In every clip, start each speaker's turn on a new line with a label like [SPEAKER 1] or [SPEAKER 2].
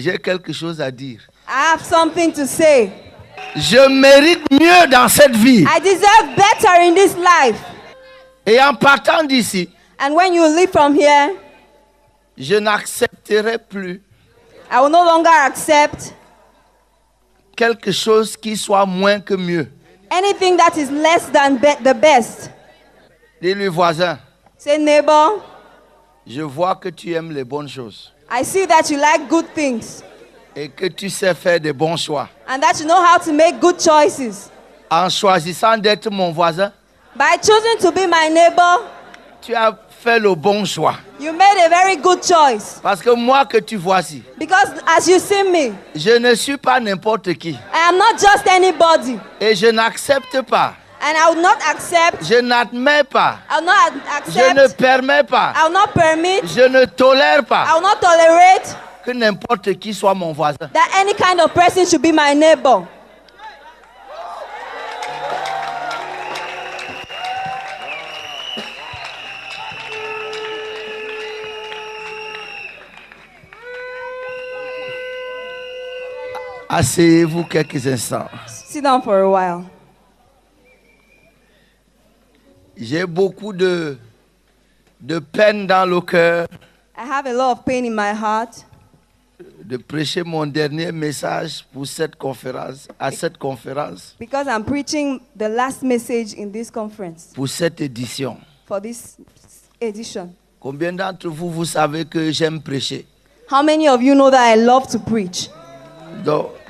[SPEAKER 1] j'ai quelque chose à dire.
[SPEAKER 2] I have something to say.
[SPEAKER 1] Je mérite mieux dans cette vie.
[SPEAKER 2] I deserve better in this life.
[SPEAKER 1] Et en partant d'ici,
[SPEAKER 2] And when you leave from here,
[SPEAKER 1] je n'accepterai plus
[SPEAKER 2] I will no longer accept
[SPEAKER 1] quelque chose qui soit moins que mieux.
[SPEAKER 2] anything that is less than the best.
[SPEAKER 1] Dis-lui, voisin,
[SPEAKER 2] Say, neighbor,
[SPEAKER 1] je vois que tu aimes les bonnes choses
[SPEAKER 2] I see that you like good things
[SPEAKER 1] et que tu sais faire des bons choix.
[SPEAKER 2] and that you know how to make good choices.
[SPEAKER 1] En choisissant d'être mon voisin,
[SPEAKER 2] By choosing to be my neighbor,
[SPEAKER 1] tu as fait le bon choix.
[SPEAKER 2] you made a very good choice.
[SPEAKER 1] Parce que moi que tu vois ici,
[SPEAKER 2] Because as you see me,
[SPEAKER 1] je ne suis pas n'importe qui.
[SPEAKER 2] I am not just anybody.
[SPEAKER 1] Et je n'accepte pas,
[SPEAKER 2] And I will not accept,
[SPEAKER 1] je n'admets pas,
[SPEAKER 2] I will not
[SPEAKER 1] je ne
[SPEAKER 2] accept,
[SPEAKER 1] permets pas,
[SPEAKER 2] I will not permit,
[SPEAKER 1] je ne tolère
[SPEAKER 2] I
[SPEAKER 1] pas
[SPEAKER 2] will not tolerate
[SPEAKER 1] que n'importe qui soit mon voisin.
[SPEAKER 2] that any kind of person should be my neighbor.
[SPEAKER 1] Asseyez-vous quelques instants.
[SPEAKER 2] Sit down for a while.
[SPEAKER 1] J'ai beaucoup de peine dans le cœur
[SPEAKER 2] I have a lot of pain in my heart
[SPEAKER 1] de prêcher mon dernier message pour cette conférence, à cette conférence,
[SPEAKER 2] because I'm preaching the last message in this conference
[SPEAKER 1] pour cette édition.
[SPEAKER 2] for this edition.
[SPEAKER 1] Combien d'entre vous, vous savez que j'aime prêcher?
[SPEAKER 2] How many of you know that I love to preach?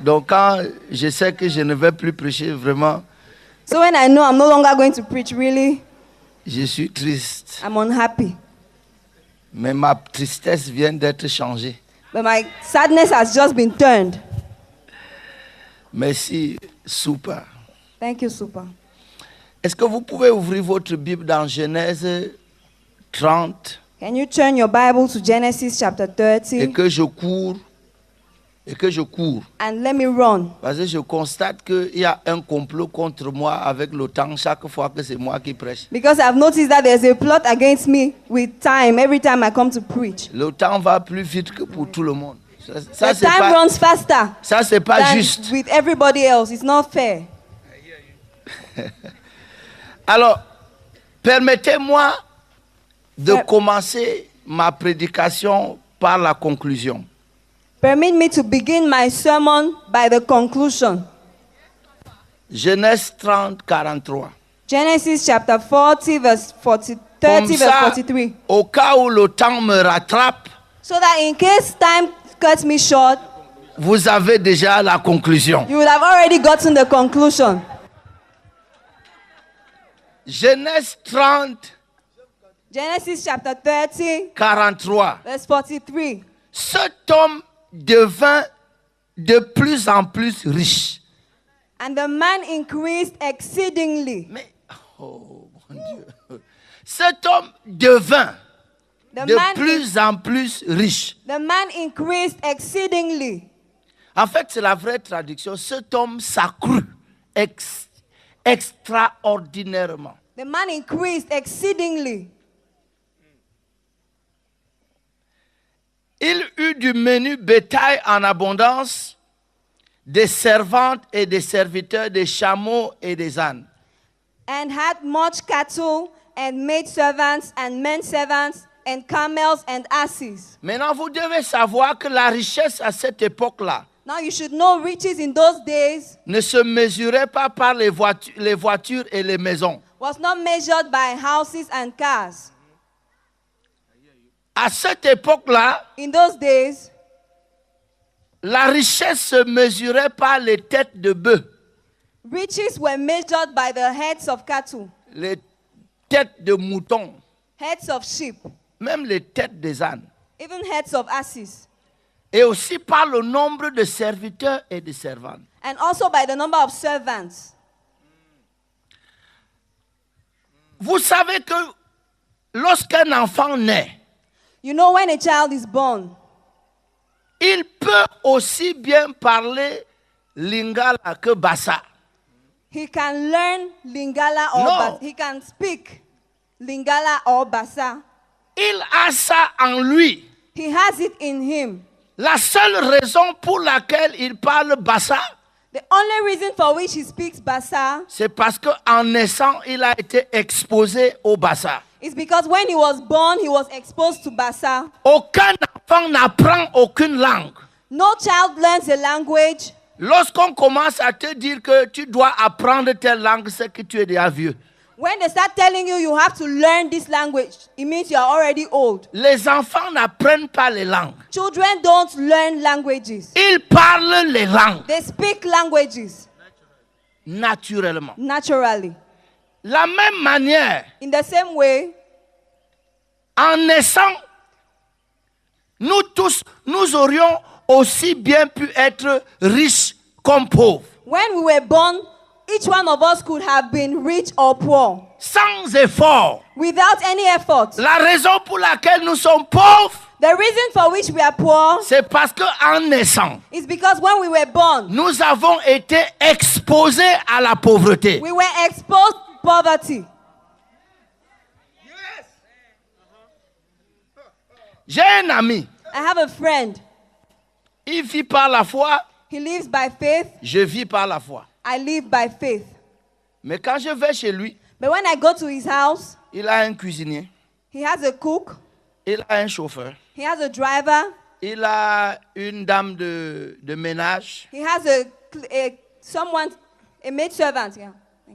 [SPEAKER 1] Donc quand je sais que je ne vais plus prêcher vraiment,
[SPEAKER 2] So when I know I'm no longer going to preach, really,
[SPEAKER 1] je suis triste.
[SPEAKER 2] I'm unhappy.
[SPEAKER 1] Mais ma tristesse vient d'être changée.
[SPEAKER 2] But my sadness has just been turned.
[SPEAKER 1] Merci, super.
[SPEAKER 2] Thank you, Super.
[SPEAKER 1] Est-ce que vous pouvez ouvrir votre Bible dans Genèse 30
[SPEAKER 2] Can you turn your Bible to Genesis chapter
[SPEAKER 1] et
[SPEAKER 2] 30
[SPEAKER 1] que je cours
[SPEAKER 2] and let me run?
[SPEAKER 1] parce que je constate qu'il y a un complot contre moi avec le temps chaque fois que c'est moi qui prêche.
[SPEAKER 2] Because I've noticed that there's a plot against me with time every time I come to preach.
[SPEAKER 1] Le temps va plus vite que pour tout le monde. Ça
[SPEAKER 2] The
[SPEAKER 1] c'est
[SPEAKER 2] time
[SPEAKER 1] pas,
[SPEAKER 2] runs faster
[SPEAKER 1] ça, c'est pas
[SPEAKER 2] than
[SPEAKER 1] juste.
[SPEAKER 2] with everybody else. It's not fair.
[SPEAKER 1] Alors, permettez-moi de
[SPEAKER 2] Ouais.
[SPEAKER 1] commencer ma prédication par la conclusion.
[SPEAKER 2] Permit me to begin my sermon by the conclusion.
[SPEAKER 1] Genèse 30, 43.
[SPEAKER 2] Genesis chapter 40, verse 30,
[SPEAKER 1] Comme
[SPEAKER 2] verse
[SPEAKER 1] ça,
[SPEAKER 2] 43.
[SPEAKER 1] au cas où le temps me rattrape,
[SPEAKER 2] So that in case time cuts me short,
[SPEAKER 1] vous avez déjà la conclusion.
[SPEAKER 2] you will have already gotten the conclusion.
[SPEAKER 1] Genèse 30,
[SPEAKER 2] Genesis chapter 30,
[SPEAKER 1] 43.
[SPEAKER 2] verse 43.
[SPEAKER 1] Cet homme devint de plus en plus riche.
[SPEAKER 2] And the man increased exceedingly.
[SPEAKER 1] Mais, oh mon Dieu. Cet homme devint
[SPEAKER 2] The
[SPEAKER 1] de
[SPEAKER 2] man,
[SPEAKER 1] plus en plus riche.
[SPEAKER 2] the man increased exceedingly.
[SPEAKER 1] En fait, c'est la vraie traduction. Cet homme s'accrut extraordinairement.
[SPEAKER 2] The man increased exceedingly.
[SPEAKER 1] Il eut du menu bétail en abondance, des servantes et des serviteurs, des chameaux et des ânes.
[SPEAKER 2] And had much cattle and maid servants and men servants and camels and asses.
[SPEAKER 1] Maintenant, vous devez savoir que la richesse à cette époque-là
[SPEAKER 2] Now you should know riches in those days
[SPEAKER 1] ne se mesurait pas par les voitures et les maisons.
[SPEAKER 2] was not measured by houses and cars.
[SPEAKER 1] À cette époque-là,
[SPEAKER 2] In those days,
[SPEAKER 1] la richesse se mesurait par les têtes de bœuf,
[SPEAKER 2] riches were measured by the heads of cattle,
[SPEAKER 1] les têtes de moutons,
[SPEAKER 2] heads of sheep,
[SPEAKER 1] même les têtes des ânes.
[SPEAKER 2] even heads of asses,
[SPEAKER 1] Et aussi par le nombre de serviteurs et de servantes.
[SPEAKER 2] and also by the number of servants.
[SPEAKER 1] Vous savez que lorsqu'un enfant naît,
[SPEAKER 2] You know, when a child is born,
[SPEAKER 1] il peut aussi bien parler lingala que bassa.
[SPEAKER 2] he can learn Lingala or
[SPEAKER 1] No.
[SPEAKER 2] he can speak Lingala or Bassa.
[SPEAKER 1] Il a ça en lui,
[SPEAKER 2] He has it in him.
[SPEAKER 1] La seule raison pour laquelle il parle Bassa,
[SPEAKER 2] The only reason for which he speaks Bassa
[SPEAKER 1] c'est parce qu'en naissant, il a été exposé au Bassa.
[SPEAKER 2] is because when he was born, he was exposed to Bassa.
[SPEAKER 1] Aucun enfant n'apprend aucune langue.
[SPEAKER 2] No child learns a language.
[SPEAKER 1] Lorsqu'on commence à te dire que tu dois apprendre telle langue, c'est que tu es déjà vieux.
[SPEAKER 2] When they start telling you you have to learn this language, it means you are already old.
[SPEAKER 1] Les enfants n'apprennent pas les langues.
[SPEAKER 2] Children don't learn languages.
[SPEAKER 1] Ils parlent les langues
[SPEAKER 2] They speak languages
[SPEAKER 1] naturellement.
[SPEAKER 2] naturally.
[SPEAKER 1] La même manière,
[SPEAKER 2] In the same way,
[SPEAKER 1] en naissant, nous tous, nous aurions aussi bien pu être riches comme pauvres,
[SPEAKER 2] when we were born, each one of us could have been rich or poor
[SPEAKER 1] sans effort.
[SPEAKER 2] without any effort.
[SPEAKER 1] La raison pour laquelle nous sommes pauvres,
[SPEAKER 2] The reason for which we are poor
[SPEAKER 1] c'est parce qu'en naissant,
[SPEAKER 2] is because when we were born,
[SPEAKER 1] nous avons été exposés à la pauvreté.
[SPEAKER 2] we were exposed to poverty.
[SPEAKER 1] J'ai un ami,
[SPEAKER 2] I have a friend.
[SPEAKER 1] il vit par la foi,
[SPEAKER 2] He lives by faith.
[SPEAKER 1] je vis par la foi.
[SPEAKER 2] I live by faith.
[SPEAKER 1] Mais quand je vais chez lui,
[SPEAKER 2] But when I go to his house,
[SPEAKER 1] il a un cuisinier,
[SPEAKER 2] he has a cook,
[SPEAKER 1] il a un chauffeur,
[SPEAKER 2] he has a driver,
[SPEAKER 1] il a une dame de ménage,
[SPEAKER 2] he has a maid servant. Yeah.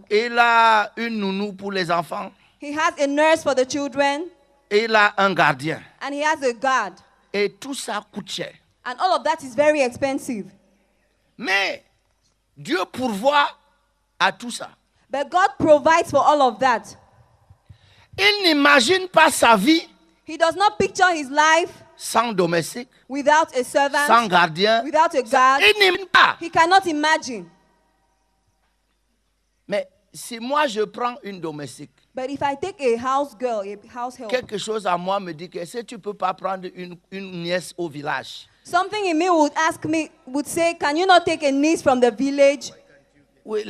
[SPEAKER 1] il a une nounou pour les enfants,
[SPEAKER 2] He has a nurse for the children,
[SPEAKER 1] il a un gardien.
[SPEAKER 2] and he has a guard.
[SPEAKER 1] Et tout ça coûte cher.
[SPEAKER 2] And all of that is very expensive.
[SPEAKER 1] Mais Dieu pourvoit à tout ça.
[SPEAKER 2] But God provides for all of that.
[SPEAKER 1] Il n'imagine pas sa vie
[SPEAKER 2] He does not picture his life
[SPEAKER 1] sans domestique,
[SPEAKER 2] without a servant,
[SPEAKER 1] sans gardien.
[SPEAKER 2] without a guard.
[SPEAKER 1] Il n'imagine pas.
[SPEAKER 2] He cannot imagine.
[SPEAKER 1] Mais si moi je prends une domestique,
[SPEAKER 2] But if I take a house girl, a house help,
[SPEAKER 1] quelque chose à moi me dit que si tu ne peux pas prendre une nièce au village,
[SPEAKER 2] something in me would say, can you not take a niece from the village?
[SPEAKER 1] oui,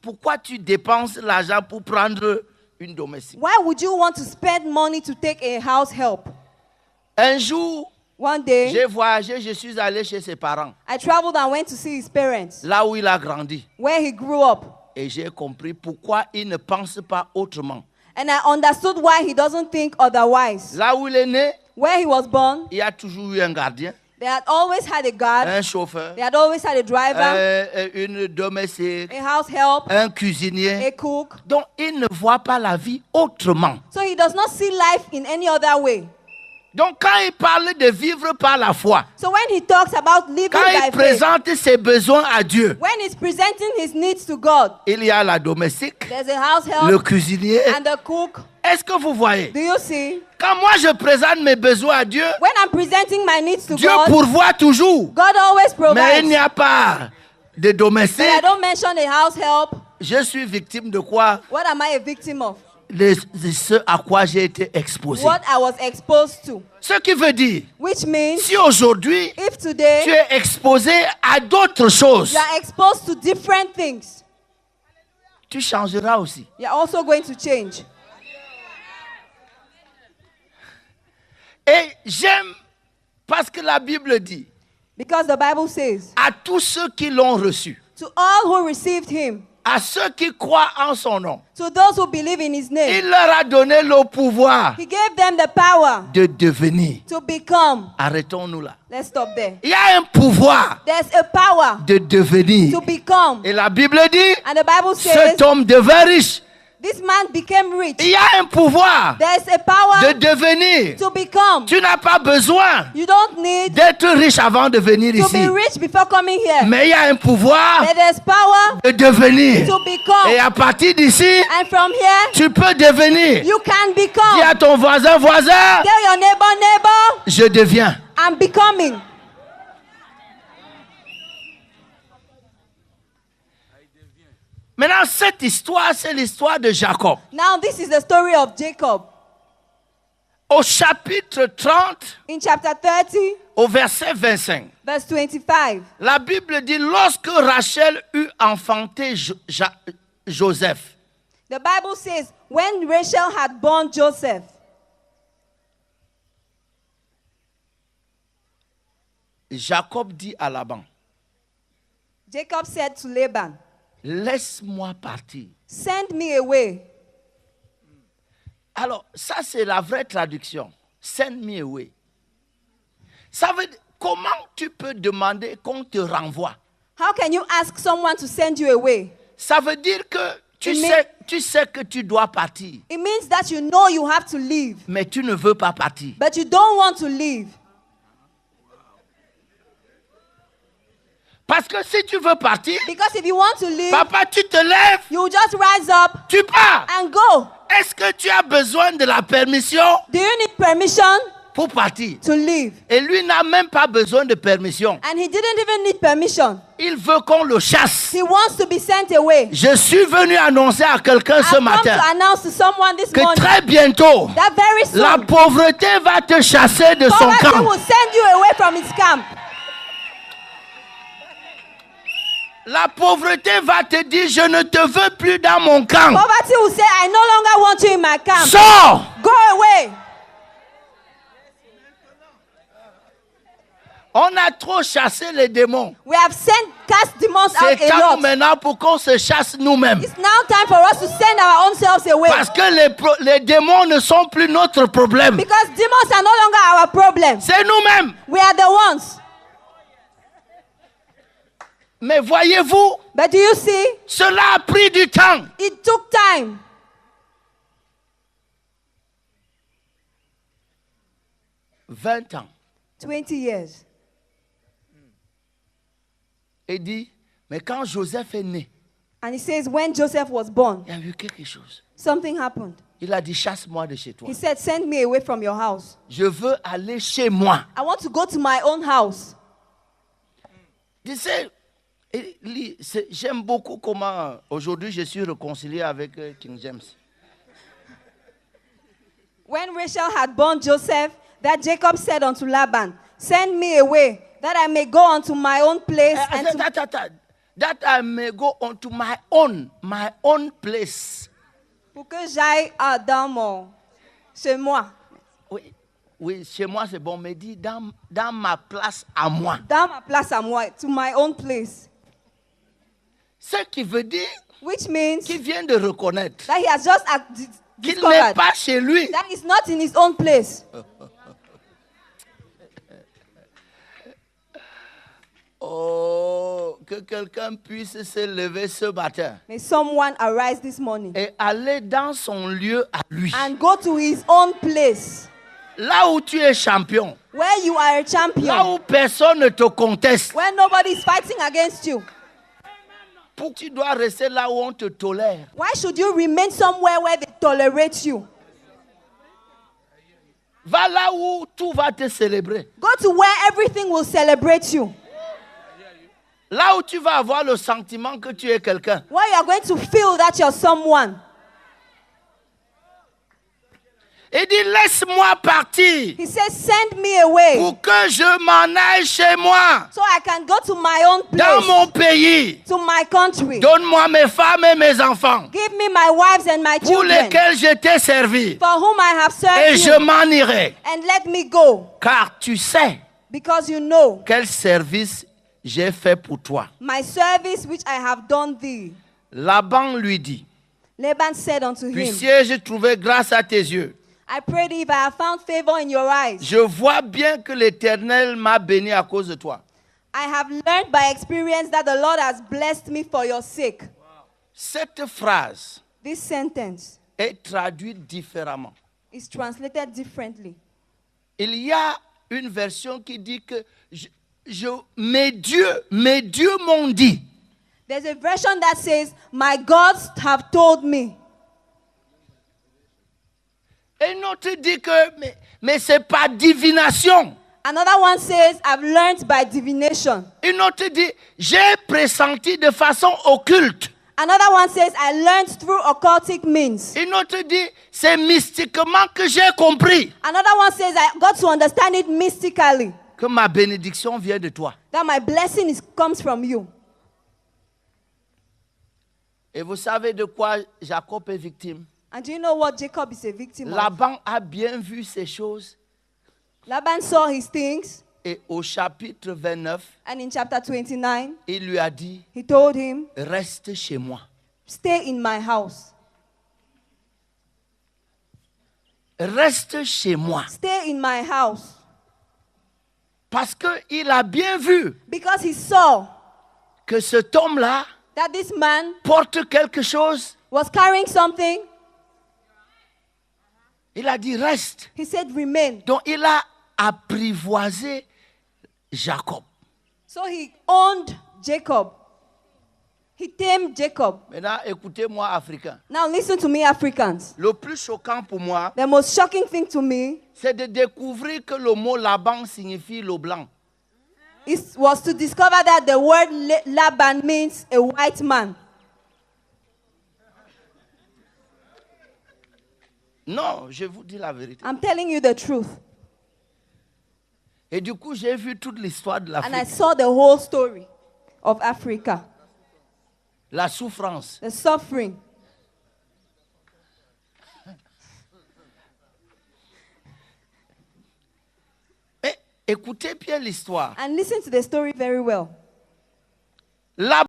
[SPEAKER 1] pourquoi tu dépenses l'argent pour prendre une domestique?
[SPEAKER 2] Why would you want to spend money to take a house help?
[SPEAKER 1] Un jour,
[SPEAKER 2] One day,
[SPEAKER 1] j'ai voyagé, je suis allé chez ses parents,
[SPEAKER 2] I traveled and went to see his parents,
[SPEAKER 1] là où il a grandi.
[SPEAKER 2] where he grew up.
[SPEAKER 1] Et j'ai compris pourquoi il ne pense pas autrement.
[SPEAKER 2] And I understood why he doesn't think otherwise.
[SPEAKER 1] Là où il est né,
[SPEAKER 2] Where he was born,
[SPEAKER 1] il y a toujours eu un gardien,
[SPEAKER 2] they had always had a guard,
[SPEAKER 1] un chauffeur,
[SPEAKER 2] they had always had a driver,
[SPEAKER 1] une domestique,
[SPEAKER 2] a house help,
[SPEAKER 1] un
[SPEAKER 2] a
[SPEAKER 1] cuisinier.
[SPEAKER 2] cook.
[SPEAKER 1] Donc, il ne voit pas la vie autrement.
[SPEAKER 2] So he does not see life in any other way.
[SPEAKER 1] Donc, quand il parle de vivre par la foi,
[SPEAKER 2] So when he talks about living
[SPEAKER 1] quand
[SPEAKER 2] by
[SPEAKER 1] il
[SPEAKER 2] faith,
[SPEAKER 1] présente ses besoins à Dieu,
[SPEAKER 2] when he's presenting his needs to God,
[SPEAKER 1] il y a la domestique,
[SPEAKER 2] there's a house
[SPEAKER 1] le
[SPEAKER 2] help
[SPEAKER 1] cuisinier.
[SPEAKER 2] and the cook.
[SPEAKER 1] Est-ce que vous voyez?
[SPEAKER 2] Do you see?
[SPEAKER 1] Quand moi je présente mes besoins à Dieu,
[SPEAKER 2] When I'm presenting my needs to
[SPEAKER 1] Dieu
[SPEAKER 2] God,
[SPEAKER 1] pourvoit toujours.
[SPEAKER 2] God always
[SPEAKER 1] Mais il n'y
[SPEAKER 2] provides.
[SPEAKER 1] a pas de
[SPEAKER 2] But
[SPEAKER 1] domestique.
[SPEAKER 2] I don't mention a house help.
[SPEAKER 1] Je suis victime de quoi?
[SPEAKER 2] What am I a victim of?
[SPEAKER 1] De ce à quoi j'ai été exposé.
[SPEAKER 2] What I was exposed to.
[SPEAKER 1] Ce qui veut dire,
[SPEAKER 2] Which means
[SPEAKER 1] si aujourd'hui
[SPEAKER 2] if today
[SPEAKER 1] tu es exposé à d'autres choses,
[SPEAKER 2] you are exposed to different things,
[SPEAKER 1] tu changeras aussi.
[SPEAKER 2] you're also going to change.
[SPEAKER 1] Et j'aime parce que la Bible dit,
[SPEAKER 2] Because the Bible says,
[SPEAKER 1] à tous ceux qui l'ont reçu,
[SPEAKER 2] to all who received him,
[SPEAKER 1] à ceux qui croient en son nom,
[SPEAKER 2] to those who believe in his name,
[SPEAKER 1] il leur a donné le pouvoir
[SPEAKER 2] he gave them the power
[SPEAKER 1] de devenir.
[SPEAKER 2] to become.
[SPEAKER 1] Arrêtons-nous là.
[SPEAKER 2] Let's stop there.
[SPEAKER 1] Il y a un pouvoir
[SPEAKER 2] There's a power
[SPEAKER 1] de devenir.
[SPEAKER 2] to become.
[SPEAKER 1] Et la Bible dit,
[SPEAKER 2] And the Bible says,
[SPEAKER 1] cet homme devint riche.
[SPEAKER 2] this man became rich.
[SPEAKER 1] Il y a un pouvoir
[SPEAKER 2] There's a power
[SPEAKER 1] de devenir.
[SPEAKER 2] to become.
[SPEAKER 1] Tu n'as pas besoin
[SPEAKER 2] You don't need
[SPEAKER 1] d'être riche avant de venir
[SPEAKER 2] to be
[SPEAKER 1] ici.
[SPEAKER 2] rich before coming here.
[SPEAKER 1] Mais il y a un pouvoir
[SPEAKER 2] But there's power
[SPEAKER 1] de devenir.
[SPEAKER 2] to
[SPEAKER 1] Et
[SPEAKER 2] become.
[SPEAKER 1] à partir d'ici,
[SPEAKER 2] And from here,
[SPEAKER 1] tu peux devenir.
[SPEAKER 2] you can
[SPEAKER 1] Dis
[SPEAKER 2] become.
[SPEAKER 1] à ton voisin, voisin,
[SPEAKER 2] Tell your neighbor,
[SPEAKER 1] je deviens.
[SPEAKER 2] I'm becoming.
[SPEAKER 1] Maintenant, cette histoire, c'est l'histoire de Jacob.
[SPEAKER 2] Now this is the story of Jacob.
[SPEAKER 1] Au chapitre 30,
[SPEAKER 2] In chapter 30,
[SPEAKER 1] au verset 25,
[SPEAKER 2] verse 25,
[SPEAKER 1] la Bible dit, lorsque Rachel eut enfanté Joseph,
[SPEAKER 2] the Bible says, when Rachel had born Joseph,
[SPEAKER 1] Jacob dit à Laban,
[SPEAKER 2] Jacob said to Laban,
[SPEAKER 1] laisse-moi partir.
[SPEAKER 2] send me away.
[SPEAKER 1] Alors, ça c'est la vraie traduction. Send me away. Ça veut dire, comment tu peux demander qu'on te renvoie?
[SPEAKER 2] How can you ask someone to send you away?
[SPEAKER 1] Ça veut dire que tu sais que tu dois partir,
[SPEAKER 2] It means that you know you have to leave,
[SPEAKER 1] mais tu ne veux pas partir.
[SPEAKER 2] but you don't want to leave.
[SPEAKER 1] Parce que si tu veux partir,
[SPEAKER 2] Because if you want to leave,
[SPEAKER 1] papa, tu te lèves,
[SPEAKER 2] you just rise up
[SPEAKER 1] tu pars.
[SPEAKER 2] and go.
[SPEAKER 1] Est-ce que tu as besoin de la permission
[SPEAKER 2] Do you need permission
[SPEAKER 1] pour partir?
[SPEAKER 2] to leave?
[SPEAKER 1] Et lui n'a même pas besoin de permission.
[SPEAKER 2] And he didn't even need permission.
[SPEAKER 1] Il veut qu'on le chasse.
[SPEAKER 2] He wants to be sent away.
[SPEAKER 1] Je suis venu annoncer à quelqu'un ce
[SPEAKER 2] I've come
[SPEAKER 1] matin
[SPEAKER 2] to announce to someone this
[SPEAKER 1] que
[SPEAKER 2] morning
[SPEAKER 1] très bientôt,
[SPEAKER 2] that very soon,
[SPEAKER 1] la pauvreté va te chasser de son
[SPEAKER 2] poverty
[SPEAKER 1] camp.
[SPEAKER 2] will send you away from its camp.
[SPEAKER 1] La pauvreté va te dire, je ne te veux plus dans mon camp.
[SPEAKER 2] Poverty will say, I no longer want you in my camp.
[SPEAKER 1] Sors!
[SPEAKER 2] Go away.
[SPEAKER 1] On a trop chassé les démons.
[SPEAKER 2] We have cast demons
[SPEAKER 1] C'est
[SPEAKER 2] out a
[SPEAKER 1] temps
[SPEAKER 2] lot.
[SPEAKER 1] maintenant pour qu'on se chasse nous-mêmes.
[SPEAKER 2] It's now time for us to send our own selves away.
[SPEAKER 1] Parce que les démons ne sont plus notre problème.
[SPEAKER 2] Because demons are no longer our problem.
[SPEAKER 1] C'est nous-mêmes.
[SPEAKER 2] We are the ones.
[SPEAKER 1] Mais voyez-vous,
[SPEAKER 2] But do you see?
[SPEAKER 1] cela a pris du temps.
[SPEAKER 2] It took time.
[SPEAKER 1] $20 ans.
[SPEAKER 2] 20 years.
[SPEAKER 1] Et dit, mais quand Joseph est né,
[SPEAKER 2] And he says, when Joseph was born,
[SPEAKER 1] il y a eu quelque chose.
[SPEAKER 2] something happened.
[SPEAKER 1] Il a dit, chasse-moi de chez toi.
[SPEAKER 2] He said, send me away from your house.
[SPEAKER 1] Je veux aller chez moi.
[SPEAKER 2] I want to go to my own house.
[SPEAKER 1] Tu sais, j'aime beaucoup comment aujourd'hui je suis réconcilié avec King James.
[SPEAKER 2] When Rachel had born Joseph, that Jacob said unto Laban, send me away, that I may go unto my own place. And to...
[SPEAKER 1] That I may go unto my own place.
[SPEAKER 2] Pour que j'aille chez moi.
[SPEAKER 1] Oui, chez moi c'est bon, mais dis dans ma place à moi.
[SPEAKER 2] Dans ma place à moi, to my own place.
[SPEAKER 1] Ce qui veut dire
[SPEAKER 2] Which means
[SPEAKER 1] qu'il vient de reconnaître
[SPEAKER 2] that he has just
[SPEAKER 1] qu'il n'est pas chez lui.
[SPEAKER 2] that is not in his own place.
[SPEAKER 1] Oh, que quelqu'un puisse se lever ce matin
[SPEAKER 2] May someone arise this morning
[SPEAKER 1] et aller dans son lieu à lui.
[SPEAKER 2] and go to his own place.
[SPEAKER 1] Là où tu es champion,
[SPEAKER 2] Where you are a
[SPEAKER 1] là
[SPEAKER 2] champion.
[SPEAKER 1] où personne ne te conteste.
[SPEAKER 2] Where nobody is fighting against you.
[SPEAKER 1] Pourquoi tu dois rester là où on te tolère?
[SPEAKER 2] Why should you remain somewhere where they tolerate you?
[SPEAKER 1] Va là où tout va te célébrer.
[SPEAKER 2] Go to where everything will celebrate you.
[SPEAKER 1] Là où tu vas avoir le sentiment que tu es quelqu'un.
[SPEAKER 2] Where you are going to feel that you're someone.
[SPEAKER 1] Il dit, laisse-moi partir
[SPEAKER 2] He says, send me away
[SPEAKER 1] pour que je m'en aille chez moi,
[SPEAKER 2] so I can go to my own
[SPEAKER 1] dans
[SPEAKER 2] place,
[SPEAKER 1] mon pays.
[SPEAKER 2] to my country.
[SPEAKER 1] Donne-moi mes femmes et mes enfants
[SPEAKER 2] Give me my wives and my
[SPEAKER 1] pour
[SPEAKER 2] children,
[SPEAKER 1] lesquels je t'ai servi.
[SPEAKER 2] for whom I have
[SPEAKER 1] Et
[SPEAKER 2] served
[SPEAKER 1] je
[SPEAKER 2] you,
[SPEAKER 1] m'en irai.
[SPEAKER 2] and let me go,
[SPEAKER 1] Car tu sais
[SPEAKER 2] because you know
[SPEAKER 1] quel service j'ai fait pour toi.
[SPEAKER 2] my service which I have done thee.
[SPEAKER 1] Laban lui dit,
[SPEAKER 2] Laban said unto him,
[SPEAKER 1] puissiez-je trouver grâce à tes yeux?
[SPEAKER 2] I pray thee if I have found favor in your eyes.
[SPEAKER 1] Je vois bien que l'Éternel m'a béni à cause de toi.
[SPEAKER 2] I have learned by experience that the Lord has blessed me for your sake.
[SPEAKER 1] Cette phrase
[SPEAKER 2] This sentence
[SPEAKER 1] est traduite différemment.
[SPEAKER 2] is translated differently.
[SPEAKER 1] Il y a une version qui dit que mes dieux m'ont dit.
[SPEAKER 2] There's a version that says, my gods have told me.
[SPEAKER 1] Et une autre dit que, mais c'est pas divination.
[SPEAKER 2] Another one says, I've learned by divination.
[SPEAKER 1] Une autre dit, j'ai pressenti de façon occulte.
[SPEAKER 2] Another one says, I learned through occultic means.
[SPEAKER 1] Une autre dit, c'est mystiquement que j'ai compris
[SPEAKER 2] Another one says, I got to understand it mystically.
[SPEAKER 1] que ma bénédiction vient de toi.
[SPEAKER 2] That my blessing comes from you.
[SPEAKER 1] Et vous savez de quoi Jacob est victime?
[SPEAKER 2] And do you know what Jacob is a victim of?
[SPEAKER 1] Laban a bien vu ces choses.
[SPEAKER 2] Laban saw his things.
[SPEAKER 1] Et au chapitre 29,
[SPEAKER 2] And in chapter 29,
[SPEAKER 1] il lui a dit,
[SPEAKER 2] he told him,
[SPEAKER 1] reste chez moi.
[SPEAKER 2] stay in my house.
[SPEAKER 1] Reste chez moi.
[SPEAKER 2] Stay in my house.
[SPEAKER 1] Parce qu'il a bien vu
[SPEAKER 2] Because he saw
[SPEAKER 1] que cet homme-là
[SPEAKER 2] that this man
[SPEAKER 1] porte quelque chose.
[SPEAKER 2] was carrying something.
[SPEAKER 1] Il a dit, reste.
[SPEAKER 2] He said, remain.
[SPEAKER 1] Donc il a apprivoisé Jacob.
[SPEAKER 2] So he owned Jacob. He tamed Jacob.
[SPEAKER 1] Maintenant, écoutez-moi, Africains.
[SPEAKER 2] Now listen to me, Africans.
[SPEAKER 1] Le plus choquant pour moi,
[SPEAKER 2] The most shocking thing to me
[SPEAKER 1] c'est de découvrir que le mot Laban signifie le blanc.
[SPEAKER 2] was to discover that the word Laban means a white man.
[SPEAKER 1] Non, je vous dis la vérité.
[SPEAKER 2] I'm telling you the truth.
[SPEAKER 1] Et du coup, j'ai vu toute l'histoire de
[SPEAKER 2] And I
[SPEAKER 1] l'Afrique.
[SPEAKER 2] saw the whole story of Africa.
[SPEAKER 1] La souffrance.
[SPEAKER 2] The suffering.
[SPEAKER 1] Et écoutez bien l'histoire.
[SPEAKER 2] And listen to the story very well.
[SPEAKER 1] Laban